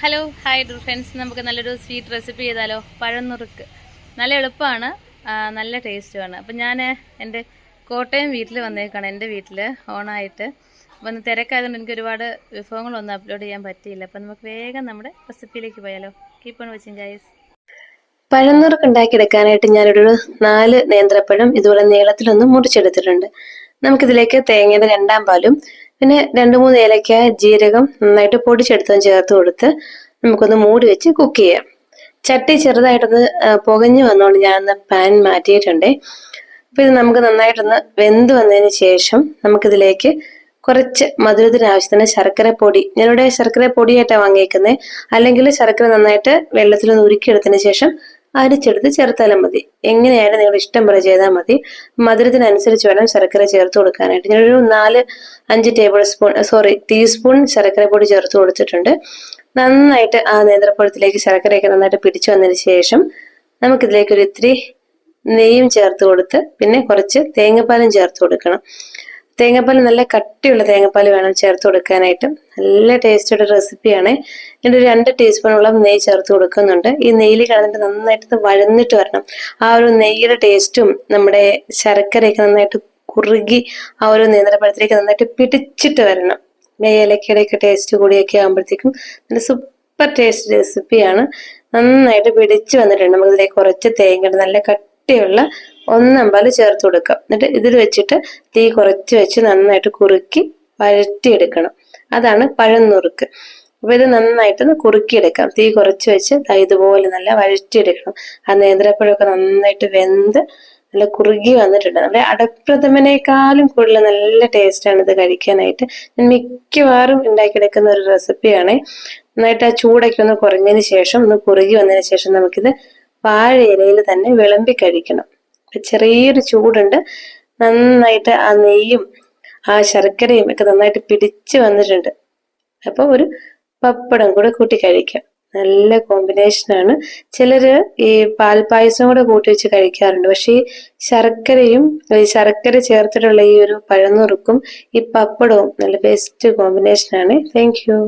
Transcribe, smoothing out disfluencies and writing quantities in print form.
Hello hi do friends, നമുക്ക് നല്ലൊരു sweet recipe ചെയ്താലോ? പഴനുറുക്ക്. നല്ല എളുപ്പമാണ്, നല്ല ടേസ്റ്റുമാണ്. അപ്പം ഞാൻ എൻ്റെ കോട്ടയം വീട്ടിൽ വന്നേക്കാണ്, എൻ്റെ വീട്ടിൽ ഓണായിട്ട്. അപ്പം ഒന്ന് തിരക്കായതുകൊണ്ട് എനിക്ക് ഒരുപാട് വിഭവങ്ങളൊന്നും അപ്ലോഡ് ചെയ്യാൻ പറ്റിയില്ല. അപ്പം നമുക്ക് വേഗം നമ്മുടെ റെസിപ്പിയിലേക്ക് പോയാലോ? Keep on watching guys. പഴനുറുക്ക് ഉണ്ടാക്കിയെടുക്കാനായിട്ട് ഞാനൊരു 4 നേന്ത്രപ്പഴം ഇതുപോലെ നീളത്തിലൊന്ന് മുറിച്ചെടുത്തിട്ടുണ്ട്. നമുക്കിതിലേക്ക് തേങ്ങയുടെ 2 പാലും പിന്നെ 2-3 ഏലക്ക, ജീരകം നന്നായിട്ട് പൊടിച്ചെടുത്തതും ചേർത്ത് കൊടുത്ത് നമുക്കൊന്ന് മൂടി വെച്ച് കുക്ക് ചെയ്യാം. ചട്ടി ചെറുതായിട്ടൊന്ന് പുകഞ്ഞു വന്നോണ്ട് ഞാനൊന്ന് പാൻ മാറ്റിയിട്ടുണ്ടേ. അപ്പൊ ഇത് നമുക്ക് നന്നായിട്ടൊന്ന് വെന്ത് വന്നതിന് ശേഷം നമുക്കിതിലേക്ക് കുറച്ച് മധുരത്തിന് ആവശ്യത്തിന് ശർക്കര പൊടി, ഞാനിവിടെ ശർക്കര പൊടിയായിട്ടാണ് വാങ്ങിയേക്കുന്നത്. അല്ലെങ്കിൽ ശർക്കര നന്നായിട്ട് വെള്ളത്തിലൊന്ന് ഉരുക്കിയെടുത്തതിന് ശേഷം അരിച്ചെടുത്ത് ചേർത്താലും മതി. എങ്ങനെയാണ് നിങ്ങളുടെ ഇഷ്ടം പോലെ ചെയ്താൽ മതി. മധുരത്തിനനുസരിച്ച് വേണം ശർക്കര ചേർത്ത് കൊടുക്കാനായിട്ട്. ഞാനൊരു 4-5 ടീസ്പൂൺ ശർക്കര പൊടി ചേർത്ത് കൊടുത്തിട്ടുണ്ട്. നന്നായിട്ട് ആ നേന്ത്രപ്പഴത്തിലേക്ക് ശർക്കരയൊക്കെ നന്നായിട്ട് പിടിച്ചു വന്നതിന് ശേഷം നമുക്കിതിലേക്ക് ഒരു ഇത്തിരി നെയ്യും ചേർത്ത് കൊടുത്ത് പിന്നെ കുറച്ച് തേങ്ങാപ്പാലും ചേർത്ത് കൊടുക്കണം. തേങ്ങാപ്പാൽ നല്ല കട്ടിയുള്ള തേങ്ങാപ്പാൽ വേണം ചേർത്ത് കൊടുക്കാനായിട്ട്. നല്ല ടേസ്റ്റുള്ള റെസിപ്പിയാണ്. ഇതിൻ്റെ ഒരു 2 ടീസ്പൂണോളം നെയ്യ് ചേർത്ത് കൊടുക്കുന്നുണ്ട്. ഈ നെയ്യിൽ കിടന്നിട്ട് നന്നായിട്ട് വഴന്നിട്ട് വരണം. ആ ഒരു നെയ്യുടെ ടേസ്റ്റും നമ്മുടെ ശർക്കരയൊക്കെ നന്നായിട്ട് കുറുകി ആ ഒരു നേന്ത്രപ്പഴത്തിലേക്ക് നന്നായിട്ട് പിടിച്ചിട്ട് വരണം. ഏലക്കയുടെയൊക്കെ ടേസ്റ്റ് കൂടിയൊക്കെ ആകുമ്പോഴത്തേക്കും നല്ല സൂപ്പർ ടേസ്റ്റ് റെസിപ്പിയാണ്. നന്നായിട്ട് പിടിച്ചു വന്നിട്ടുണ്ട്. നമുക്കിതിലേക്ക് കുറച്ച് തേങ്ങ നല്ല കട്ടിയുള്ള 1 പാല് ചേർത്ത് കൊടുക്കാം. എന്നിട്ട് ഇതിൽ വെച്ചിട്ട് തീ കുറച്ച് വെച്ച് നന്നായിട്ട് കുറുക്കി വഴറ്റിയെടുക്കണം. അതാണ് പഴനുറുക്ക്. അപ്പൊ ഇത് നന്നായിട്ടൊന്ന് കുറുക്കിയെടുക്കാം. തീ കുറച്ച് വെച്ച് ഇതുപോലെ നല്ല വഴറ്റിയെടുക്കണം. ആ നേന്ത്രപ്പഴമൊക്കെ നന്നായിട്ട് വെന്ത് നല്ല കുറുകി വന്നിട്ടുണ്ട്. നമ്മുടെ അടപ്രഥമനേക്കാളും കൂടുതൽ നല്ല ടേസ്റ്റാണ് ഇത് കഴിക്കാനായിട്ട്. ഞാൻ മിക്കവാറും ഉണ്ടാക്കിയെടുക്കുന്ന ഒരു റെസിപ്പിയാണ്. നന്നായിട്ട് ആ ചൂടൊക്കെ ഒന്ന് കുറഞ്ഞതിന് ശേഷം ഒന്ന് കുറുകി വന്നതിന് ശേഷം നമുക്കിത് വാഴയിലയിൽ തന്നെ വിളമ്പി കഴിക്കണം. ചെറിയൊരു ചൂടുണ്ട്. നന്നായിട്ട് ആ നെയ്യും ആ ശർക്കരയും ഒക്കെ നന്നായിട്ട് പിടിച്ചു വന്നിട്ടുണ്ട്. അപ്പൊ ഒരു പപ്പടം കൂടെ കൂട്ടി കഴിക്കാം. നല്ല കോമ്പിനേഷനാണ്. ചിലര് ഈ പാൽപ്പായസം കൂടെ കൂട്ടി വെച്ച് കഴിക്കാറുണ്ട്. പക്ഷെ ഈ ശർക്കര ചേർത്തിട്ടുള്ള ഈ ഒരു പഴനുറുക്കും ഈ പപ്പടവും നല്ല ബെസ്റ്റ് കോമ്പിനേഷനാണ്. Thank you.